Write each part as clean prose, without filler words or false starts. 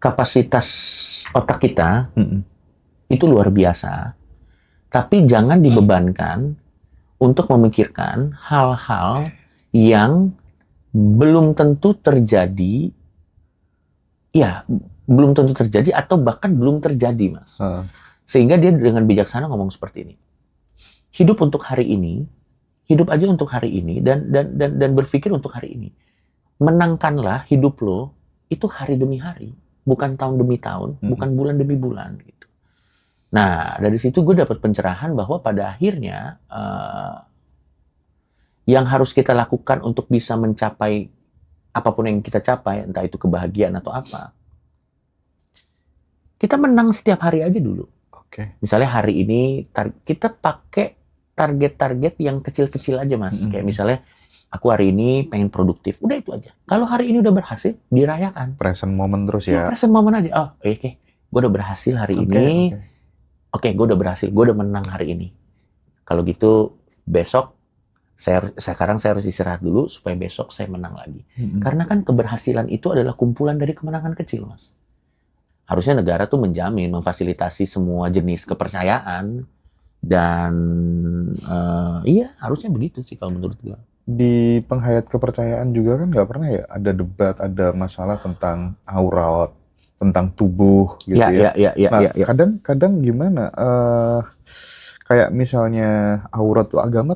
kapasitas otak kita Mm-mm. itu luar biasa, tapi jangan dibebankan untuk memikirkan hal-hal yang belum tentu terjadi, ya, belum tentu terjadi atau bahkan belum terjadi, Mas. Sehingga dia dengan bijaksana ngomong seperti ini. Hidup untuk hari ini, hidup aja untuk hari ini, dan berpikir untuk hari ini. Menangkanlah hidup lo itu hari demi hari, bukan tahun demi tahun, bukan bulan demi bulan gitu. Nah, dari situ gue dapat pencerahan bahwa pada akhirnya yang harus kita lakukan untuk bisa mencapai apapun yang kita capai, entah itu kebahagiaan atau apa, kita menang setiap hari aja dulu. Oke. Misalnya hari ini kita pakai target-target yang kecil-kecil aja, Mas. Kayak misalnya aku hari ini pengen produktif, udah itu aja. Kalau hari ini udah berhasil, dirayakan. Present moment terus ya. Present moment aja. Oh, oke. Gue udah berhasil hari ini. Oke, gue udah berhasil. Gue udah menang hari ini. Kalau gitu, besok sekarang saya harus istirahat dulu supaya besok saya menang lagi. Karena kan keberhasilan itu adalah kumpulan dari kemenangan kecil, Mas. Harusnya negara tuh menjamin, memfasilitasi semua jenis kepercayaan. Dan iya, harusnya begitu sih kalau menurut gue. Di penghayat kepercayaan juga kan nggak pernah ya ada debat, ada masalah tentang aurat, tentang tubuh gitu ya. Nah, kadang gimana? Kayak misalnya aurat tuh agama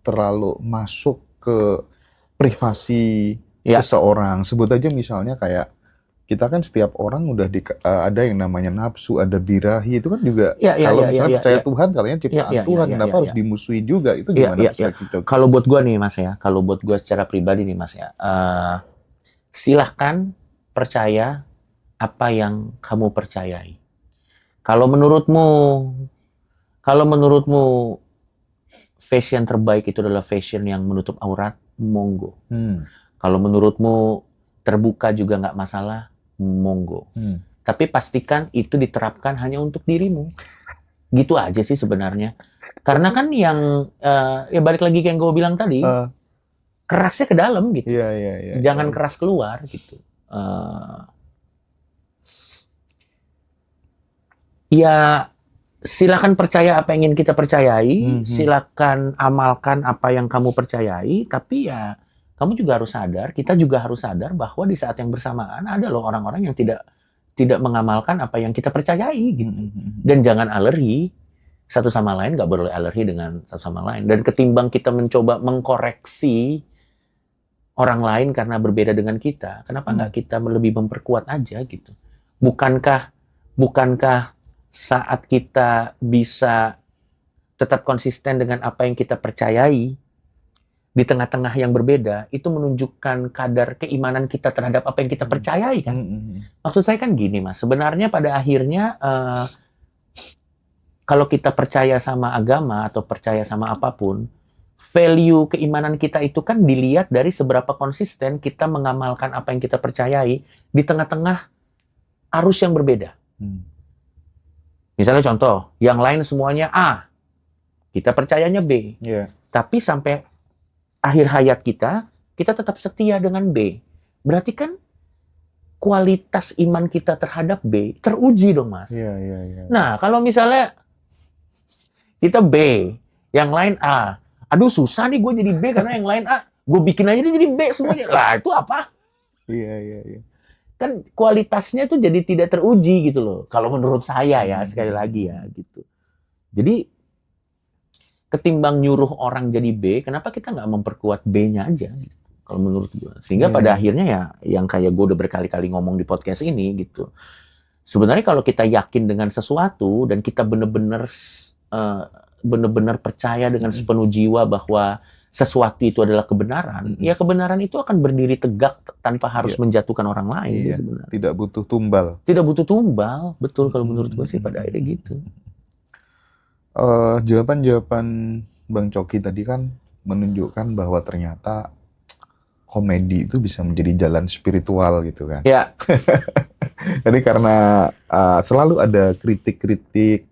terlalu masuk ke privasi seseorang. Sebut aja misalnya kayak kita kan setiap orang udah ada yang namanya nafsu, ada birahi, itu kan juga kalau misalnya percaya Tuhan, katanya ciptaan Tuhan, kenapa harus dimusuhi juga? Itu gimana perspektif Dok? Kalau buat gue nih Mas ya, kalau buat gue secara pribadi nih Mas ya, silahkan percaya apa yang kamu percayai. Kalau menurutmu fashion terbaik itu adalah fashion yang menutup aurat, monggo. Kalau menurutmu terbuka juga nggak masalah, monggo. Tapi pastikan itu diterapkan hanya untuk dirimu. Gitu aja sih sebenarnya. Karena kan yang ya balik lagi kayak yang gue bilang tadi, kerasnya ke dalam gitu. Jangan keras keluar gitu. Ya silakan percaya apa yang ingin kita percayai, silakan amalkan apa yang kamu percayai, tapi ya kamu juga harus sadar, kita juga harus sadar bahwa di saat yang bersamaan ada loh orang-orang yang tidak mengamalkan apa yang kita percayai gitu. Dan jangan alergi satu sama lain, nggak boleh alergi dengan satu sama lain. Dan ketimbang kita mencoba mengkoreksi orang lain karena berbeda dengan kita, kenapa nggak kita lebih memperkuat aja gitu? Bukankah saat kita bisa tetap konsisten dengan apa yang kita percayai di tengah-tengah yang berbeda, itu menunjukkan kadar keimanan kita terhadap apa yang kita percayai kan? Maksud saya kan gini Mas, sebenarnya pada akhirnya kalau kita percaya sama agama atau percaya sama apapun, value keimanan kita itu kan dilihat dari seberapa konsisten kita mengamalkan apa yang kita percayai di tengah-tengah arus yang berbeda. Misalnya contoh, yang lain semuanya A, kita percayanya B. Tapi sampai akhir hayat kita tetap setia dengan B. Berarti kan kualitas iman kita terhadap B teruji dong, Mas. Nah, kalau misalnya kita B, yang lain A. Aduh, susah nih gue jadi B karena yang lain A. Gue bikin aja dia jadi B semuanya. Lah, itu apa? Kan kualitasnya tuh jadi tidak teruji gitu loh. Kalau menurut saya ya, sekali lagi ya gitu. Jadi ketimbang nyuruh orang jadi B, kenapa kita nggak memperkuat B-nya aja? Gitu, kalau menurut gue. Sehingga pada akhirnya ya, yang kayak gue udah berkali-kali ngomong di podcast ini gitu. Sebenarnya kalau kita yakin dengan sesuatu dan kita benar-benar percaya dengan sepenuh jiwa bahwa sesuatu itu adalah kebenaran, ya kebenaran itu akan berdiri tegak tanpa harus menjatuhkan orang lain. Sebenarnya. Tidak butuh tumbal. Tidak butuh tumbal, betul kalau menurut gue sih pada akhirnya gitu. Jawaban-jawaban Bang Coki tadi kan menunjukkan bahwa ternyata komedi itu bisa menjadi jalan spiritual gitu kan. Jadi karena selalu ada kritik-kritik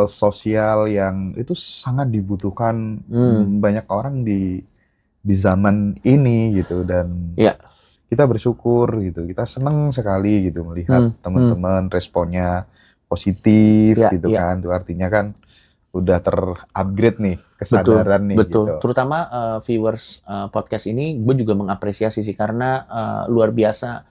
sosial yang itu sangat dibutuhkan banyak orang di zaman ini gitu, dan kita bersyukur gitu, kita seneng sekali gitu melihat teman-teman responnya positif gitu kan, itu artinya kan udah terupgrade nih kesadaran nih. Betul. Gitu. Terutama viewers podcast ini, gue juga mengapresiasi sih karena luar biasa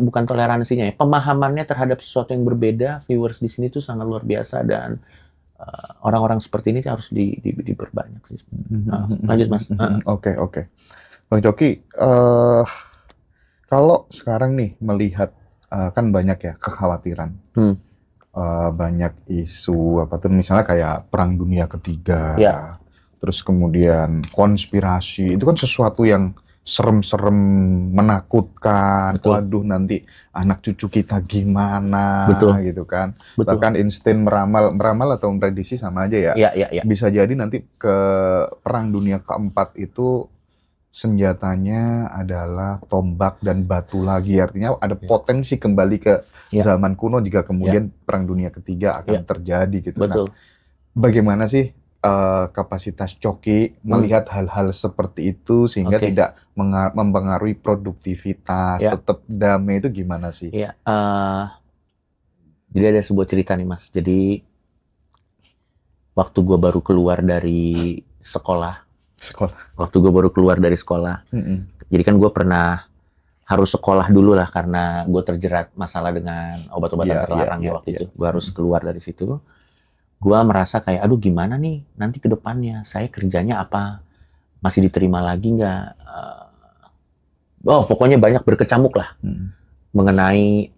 bukan toleransinya ya, pemahamannya terhadap sesuatu yang berbeda. Viewers di sini tuh sangat luar biasa dan orang-orang seperti ini harus diperbanyak sih. Lanjut Mas. Oke. Bang Coki, kalau sekarang nih melihat kan banyak ya kekhawatiran, banyak isu apa tuh misalnya kayak Perang Dunia Ketiga, terus kemudian konspirasi, itu kan sesuatu yang serem-serem, menakutkan. Waduh, nanti anak cucu kita gimana, gitu kan. Bahkan insting meramal atau memprediksi sama aja ya. Bisa jadi nanti ke Perang Dunia Keempat itu senjatanya adalah tombak dan batu lagi. Artinya ada potensi kembali ke zaman kuno jika kemudian Perang Dunia Ketiga akan terjadi gitu. Nah, bagaimana sih kapasitas Coki melihat hal-hal seperti itu sehingga tidak mempengaruhi produktivitas, tetap damai, itu gimana sih? Jadi ada sebuah cerita nih Mas. Jadi waktu gue baru keluar dari sekolah. Waktu gue baru keluar dari sekolah. Jadi kan gue pernah harus sekolah dulu lah karena gue terjerat masalah dengan obat-obatan terlarang ya waktu itu. Gue harus keluar dari situ. Gue merasa kayak, aduh gimana nih nanti ke depannya, saya kerjanya apa, masih diterima lagi nggak? Pokoknya banyak berkecamuk lah mengenai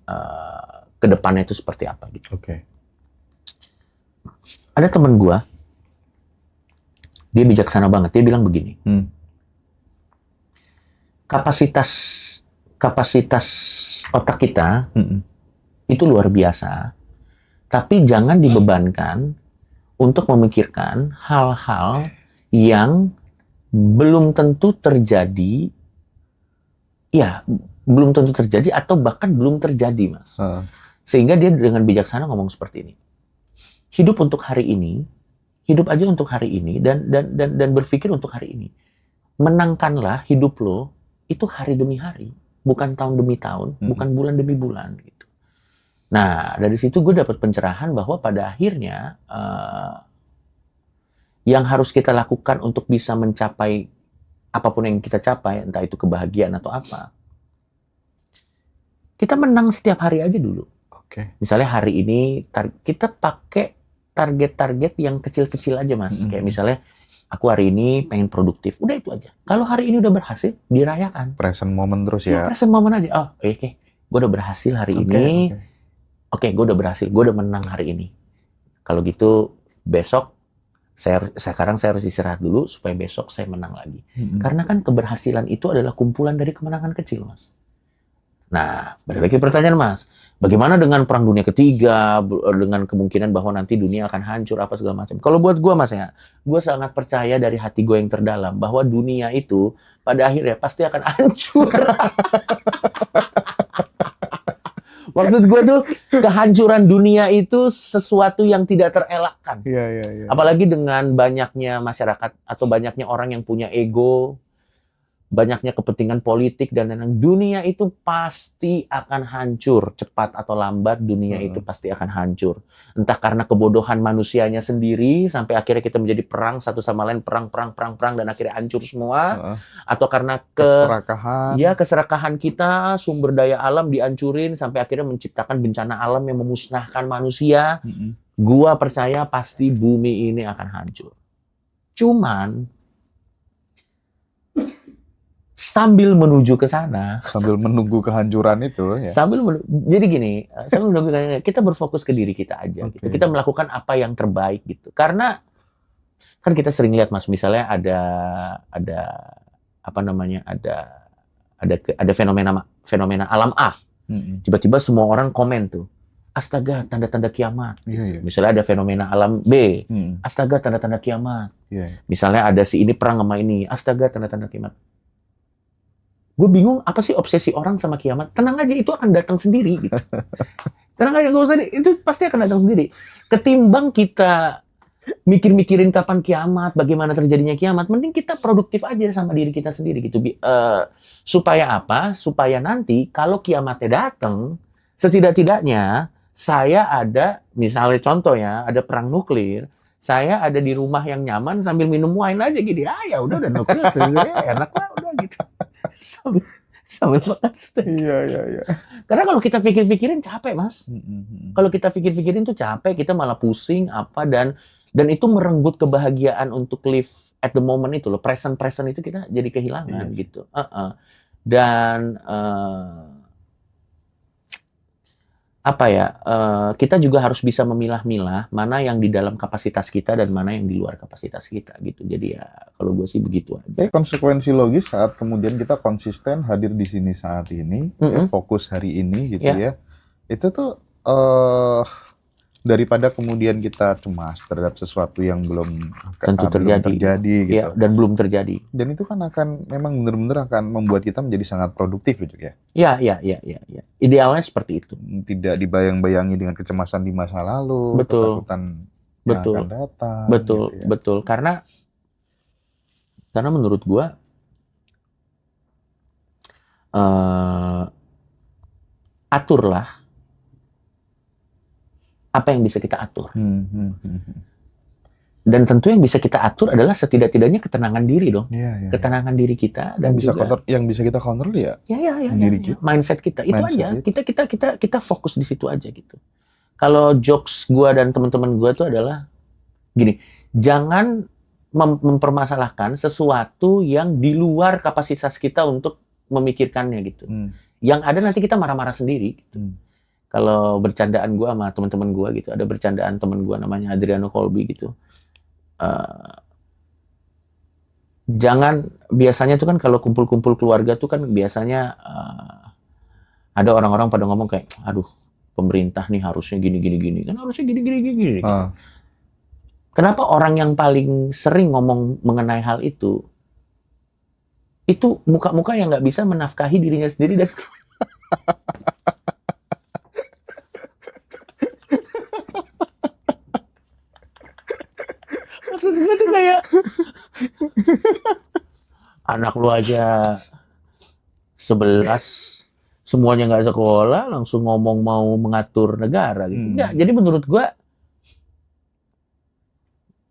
ke depannya itu seperti apa gitu. Ada teman gue, dia bijaksana banget, dia bilang begini, kapasitas otak kita itu luar biasa, tapi jangan dibebankan untuk memikirkan hal-hal yang belum tentu terjadi, belum tentu terjadi atau bahkan belum terjadi, Mas. Sehingga dia dengan bijaksana ngomong seperti ini. Hidup untuk hari ini, hidup aja untuk hari ini dan berpikir untuk hari ini. Menangkanlah hidup lo itu hari demi hari, bukan tahun demi tahun, bukan bulan demi bulan gitu. Nah, dari situ gue dapat pencerahan bahwa pada akhirnya yang harus kita lakukan untuk bisa mencapai apapun yang kita capai, entah itu kebahagiaan atau apa, kita menang setiap hari aja dulu. Misalnya hari ini kita pakai target-target yang kecil-kecil aja, Mas. Kayak misalnya aku hari ini pengen produktif, udah itu aja. Kalau hari ini udah berhasil, dirayakan. Present moment terus ya. Present moment aja. Gue udah berhasil hari ini. Gue udah berhasil, gue udah menang hari ini. Kalau gitu besok sekarang saya harus istirahat dulu supaya besok saya menang lagi. Karena kan keberhasilan itu adalah kumpulan dari kemenangan kecil, Mas. Nah, balik lagi pertanyaan Mas, bagaimana dengan Perang Dunia Ketiga, dengan kemungkinan bahwa nanti dunia akan hancur apa segala macam. Kalau buat gue Mas ya, gue sangat percaya dari hati gue yang terdalam bahwa dunia itu pada akhirnya pasti akan hancur. Maksud gue tuh kehancuran dunia itu sesuatu yang tidak terelakkan. Apalagi dengan banyaknya masyarakat atau banyaknya orang yang punya ego, banyaknya kepentingan politik dan lain-lain. Dunia itu pasti akan hancur, cepat atau lambat dunia itu pasti akan hancur. Entah karena kebodohan manusianya sendiri sampai akhirnya kita menjadi perang satu sama lain, perang dan akhirnya hancur semua, atau karena keserakahan kita, sumber daya alam dihancurin sampai akhirnya menciptakan bencana alam yang memusnahkan manusia. Gua percaya pasti bumi ini akan hancur. Cuman sambil menuju ke sana, sambil menunggu kehancuran itu ya. Jadi gini, sambil menunggu kita berfokus ke diri kita aja gitu. Kita melakukan apa yang terbaik gitu. Karena kan kita sering lihat Mas, misalnya ada fenomena alam A. Tiba-tiba semua orang komen tuh, astaga, tanda-tanda kiamat. Misalnya ada fenomena alam B, astaga, tanda-tanda kiamat. Misalnya ada si ini perang sama ini, astaga, tanda-tanda kiamat. Gue bingung apa sih obsesi orang sama kiamat. Tenang aja, itu akan datang sendiri gitu. Tenang aja, gak usah, itu pasti akan datang sendiri. Ketimbang kita mikir-mikirin kapan kiamat, bagaimana terjadinya kiamat. Mending kita produktif aja sama diri kita sendiri gitu. Supaya apa? Supaya nanti kalau kiamatnya datang, setidak-tidaknya saya ada, misalnya contoh ya, ada perang nuklir, saya ada di rumah yang nyaman sambil minum wine aja gitu. Ya udah nuklir, enak lah udah gitu. Sambil makan steak. Iya. Karena kalau kita pikir-pikirin capek, Mas. Kalau kita pikir-pikirin tuh capek, kita malah pusing apa dan itu merenggut kebahagiaan untuk live at the moment itu loh. Present itu kita jadi kehilangan gitu. Dan kita juga harus bisa memilah-milah mana yang di dalam kapasitas kita dan mana yang di luar kapasitas kita gitu. Jadi ya kalau gue sih begitu aja. Konsekuensi logis saat kemudian kita konsisten hadir di sini saat ini, fokus hari ini gitu ya. Itu tuh daripada kemudian kita cemas terhadap sesuatu yang belum tentu terjadi gitu. Ya, dan belum terjadi. Dan itu kan akan memang benar-benar akan membuat kita menjadi sangat produktif gitu ya. Iya. Idealnya seperti itu. Tidak dibayang-bayangi dengan kecemasan di masa lalu, ketakutan yang akan datang. Betul. Karena menurut gua aturlah apa yang bisa kita atur. Dan tentu yang bisa kita atur adalah setidak-tidaknya ketenangan diri dong. Ketenangan diri kita dan yang bisa kita kontrol ya. Diri kita. Mindset kita itu aja. Kita fokus di situ aja gitu. Kalau jokes gua dan teman-teman gua tuh adalah gini, jangan mempermasalahkan sesuatu yang di luar kapasitas kita untuk memikirkannya gitu. Yang ada nanti kita marah-marah sendiri gitu. Kalau bercandaan gue sama teman-teman gue gitu, ada bercandaan teman gue namanya Adriano Colby gitu. Jangan, biasanya tuh kan kalau kumpul-kumpul keluarga tuh kan biasanya ada orang-orang pada ngomong kayak, aduh pemerintah nih harusnya gini, kan harusnya gini. Gitu. Kenapa orang yang paling sering ngomong mengenai hal itu muka-muka yang nggak bisa menafkahi dirinya sendiri dan maksudnya tuh kayak anak lu aja 11 semuanya nggak sekolah langsung ngomong mau mengatur negara gitu. Nggak, jadi menurut gua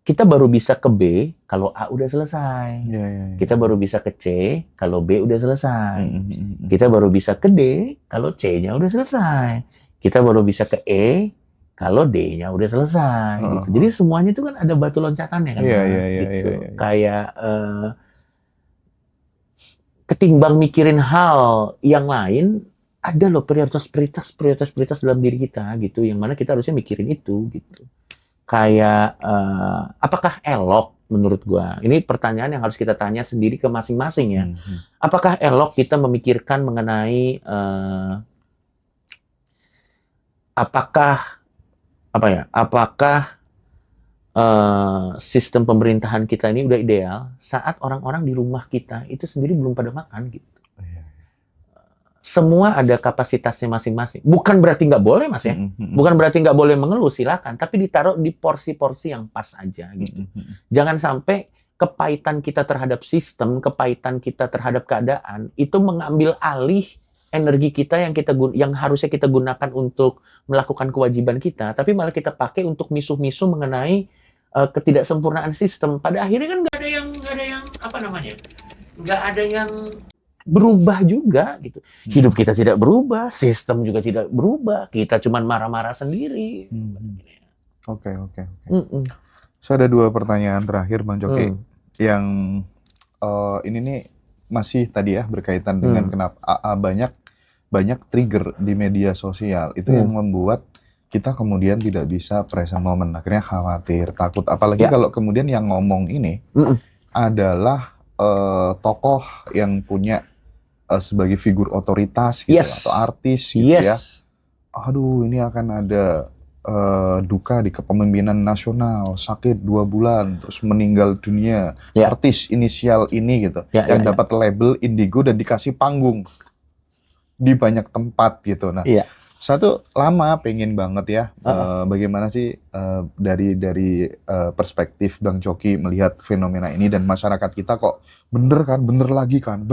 kita baru bisa ke B kalau A udah selesai. Kita baru bisa ke C kalau B udah selesai. Kita baru bisa ke D kalau C-nya udah selesai. Kita baru bisa ke E kalau D-nya udah selesai. Gitu. Jadi semuanya itu kan ada batu loncatannya kan, Mas. Gitu. Kayak ketimbang mikirin hal yang lain, ada loh prioritas dalam diri kita gitu, yang mana kita harusnya mikirin itu gitu. Kayak apakah elok menurut gua? Ini pertanyaan yang harus kita tanya sendiri ke masing-masing ya. Apakah elok kita memikirkan mengenai apakah sistem pemerintahan kita ini udah ideal saat orang-orang di rumah kita itu sendiri belum pada makan gitu. Semua ada kapasitasnya masing-masing. Bukan berarti nggak boleh, Mas ya. Bukan berarti nggak boleh mengeluh, silakan. Tapi ditaruh di porsi-porsi yang pas aja gitu. Jangan sampai kepahitan kita terhadap sistem, kepahitan kita terhadap keadaan itu mengambil alih energi kita yang harusnya kita gunakan untuk melakukan kewajiban kita, tapi malah kita pakai untuk misuh-misuh mengenai ketidaksempurnaan sistem. Pada akhirnya kan nggak ada yang berubah juga gitu. Hidup kita tidak berubah, sistem juga tidak berubah. Kita cuma marah-marah sendiri. Oke. Saya ada 2 pertanyaan terakhir, Bang Coki. Yang ini nih masih tadi ya berkaitan dengan kenapa banyak trigger di media sosial itu yang membuat kita kemudian tidak bisa present moment, akhirnya khawatir, takut, apalagi kalau kemudian yang ngomong ini adalah tokoh yang punya sebagai figur otoritas gitu atau artis gitu ya. Aduh, ini akan ada duka di kepemimpinan nasional, sakit 2 bulan, terus meninggal dunia, artis inisial ini gitu, yang dapat label indigo dan dikasih panggung di banyak tempat gitu. Nah, Satu, lama pengen banget ya, bagaimana sih dari perspektif Bang Coki melihat fenomena ini dan masyarakat kita kok bener kan, bener lagi kan.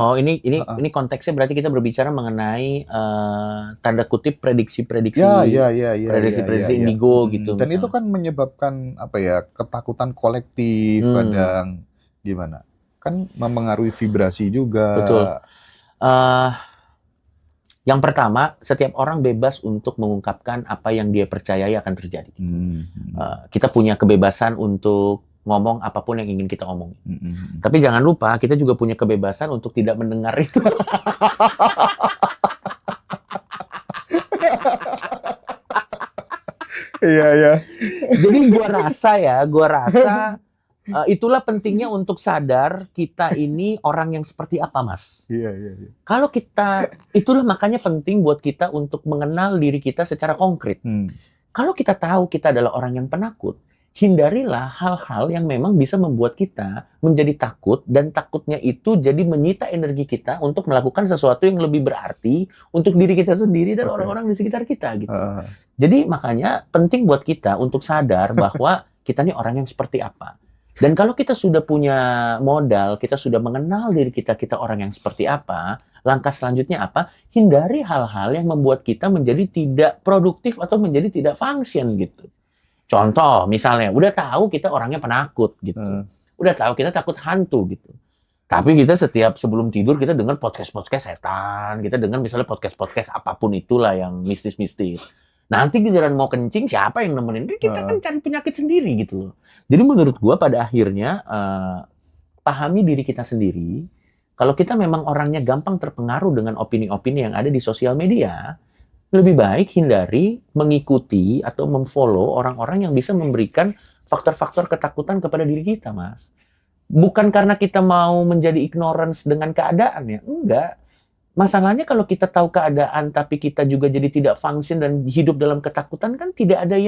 Oh, ini konteksnya berarti kita berbicara mengenai tanda kutip prediksi-prediksi indigo gitu Dan itu misalnya. kan menyebabkan apa ya, ketakutan kolektif kadang gimana? Kan mempengaruhi vibrasi juga. Betul. Yang pertama, setiap orang bebas untuk mengungkapkan apa yang dia percayai akan terjadi. Kita punya kebebasan untuk ngomong apapun yang ingin kita omongin. Tapi jangan lupa, kita juga punya kebebasan untuk tidak mendengar itu. Iya. Jadi gua rasa itulah pentingnya untuk sadar kita ini orang yang seperti apa, Mas. Iya. Kalau itulah makanya penting buat kita untuk mengenal diri kita secara konkret. Kalau kita tahu kita adalah orang yang penakut, hindarilah hal-hal yang memang bisa membuat kita menjadi takut, dan takutnya itu jadi menyita energi kita untuk melakukan sesuatu yang lebih berarti untuk diri kita sendiri dan orang-orang di sekitar kita gitu. Jadi makanya penting buat kita untuk sadar bahwa kita ini orang yang seperti apa. Dan kalau kita sudah punya modal, kita sudah mengenal diri kita orang yang seperti apa, langkah selanjutnya apa? Hindari hal-hal yang membuat kita menjadi tidak produktif atau menjadi tidak function gitu. Contoh, misalnya, udah tahu kita orangnya penakut gitu. Udah tahu kita takut hantu gitu. Tapi kita setiap sebelum tidur kita dengar podcast-podcast setan, kita dengar misalnya podcast-podcast apapun itulah yang mistis-mistis. Nanti giliran mau kencing, siapa yang nemenin? Kita kan cari penyakit sendiri gitu loh. Jadi menurut gua pada akhirnya pahami diri kita sendiri. Kalau kita memang orangnya gampang terpengaruh dengan opini-opini yang ada di sosial media, lebih baik hindari mengikuti atau memfollow orang-orang yang bisa memberikan faktor-faktor ketakutan kepada diri kita, Mas. Bukan karena kita mau menjadi ignorance dengan keadaan ya, enggak. Masalahnya kalau kita tahu keadaan tapi kita juga jadi tidak function dan hidup dalam ketakutan, kan tidak ada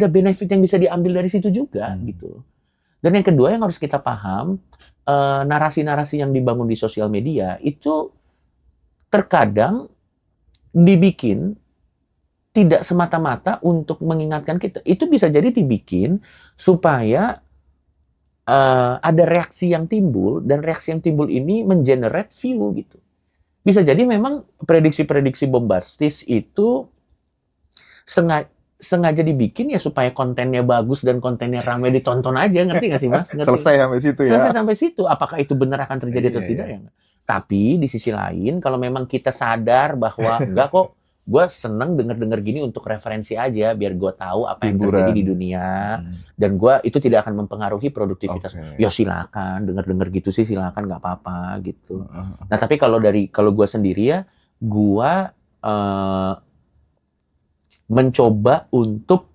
benefit yang bisa diambil dari situ juga gitu. Dan yang kedua yang harus kita paham, narasi-narasi yang dibangun di sosial media itu terkadang dibikin tidak semata-mata untuk mengingatkan kita. Itu bisa jadi dibikin supaya ada reaksi yang timbul, dan reaksi yang timbul ini mengenerate view gitu. Bisa jadi memang prediksi-prediksi bombastis itu sengaja dibikin ya supaya kontennya bagus dan kontennya ramai ditonton aja, ngerti nggak sih, Mas? Ngerti? Selesai sampai situ ya. Selesai sampai situ. Apakah itu benar akan terjadi atau tidak ya? Tapi di sisi lain, kalau memang kita sadar bahwa enggak kok, gue seneng denger gini untuk referensi aja, biar gue tahu apa yang terjadi di dunia, dan gue itu tidak akan mempengaruhi produktivitas. Ya silakan, denger gitu sih silakan, nggak apa-apa gitu. Nah tapi kalau gue sendiri ya, gue mencoba untuk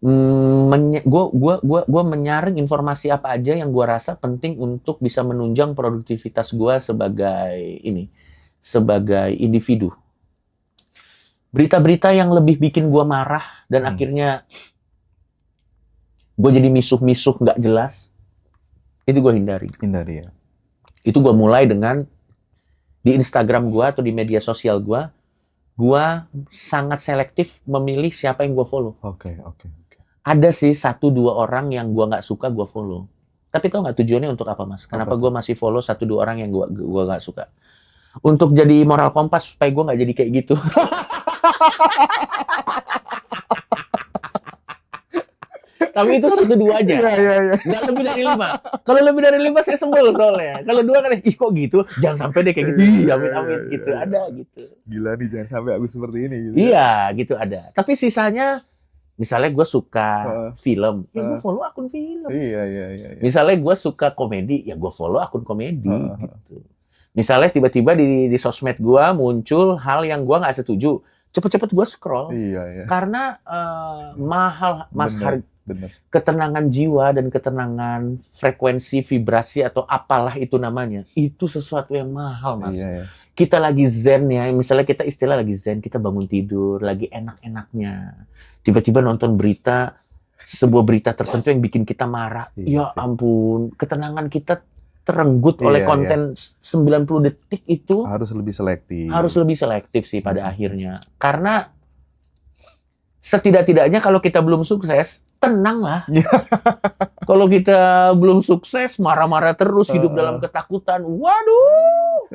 gue menyaring informasi apa aja yang gue rasa penting untuk bisa menunjang produktivitas gue sebagai individu. Berita-berita yang lebih bikin gue marah dan akhirnya gue jadi misuh-misuh nggak jelas, itu gue hindari ya. Itu gue mulai dengan di Instagram gue atau di media sosial gue sangat selektif memilih siapa yang gue follow. Oke. Ada sih 1-2 orang yang gue nggak suka gue follow. Tapi tau nggak tujuannya untuk apa, Mas? Kenapa gue masih follow 1-2 orang yang gue nggak suka? Untuk jadi moral kompas supaya gue nggak jadi kayak gitu. Tapi itu 1-2 aja. Iya. Nggak lebih dari 5. Kalau lebih dari 5 saya sebel soalnya. Kalau 2 kan, ih kok gitu? Jangan sampai deh kayak gitu. Ih, amit-amit gitu. Ada gitu. Gila nih, jangan sampai aku seperti ini. Gitu. Iya, gitu ada. Tapi sisanya, misalnya gue suka film, ya gue follow akun film. Iya. Misalnya gue suka komedi, ya gue follow akun komedi. Gitu. Misalnya tiba-tiba di sosmed gue muncul hal yang gue nggak setuju, cepet-cepet gue scroll. Iya. Karena mahal, Mas, bener. Ketenangan jiwa dan ketenangan frekuensi vibrasi atau apalah itu namanya, itu sesuatu yang mahal, Mas. Iya. Kita lagi zen ya, misalnya kita istilah lagi zen, kita bangun tidur, lagi enak-enaknya. Tiba-tiba nonton berita, sebuah berita tertentu yang bikin kita marah. Iya ya ampun, ketenangan kita terenggut oleh Iya, konten 90 detik itu harus lebih selektif. harus lebih selektif sih pada akhirnya. Karena setidak-tidaknya kalau kita belum sukses, tenang lah. Kalau kita belum sukses, marah-marah terus, hidup dalam ketakutan. Waduh!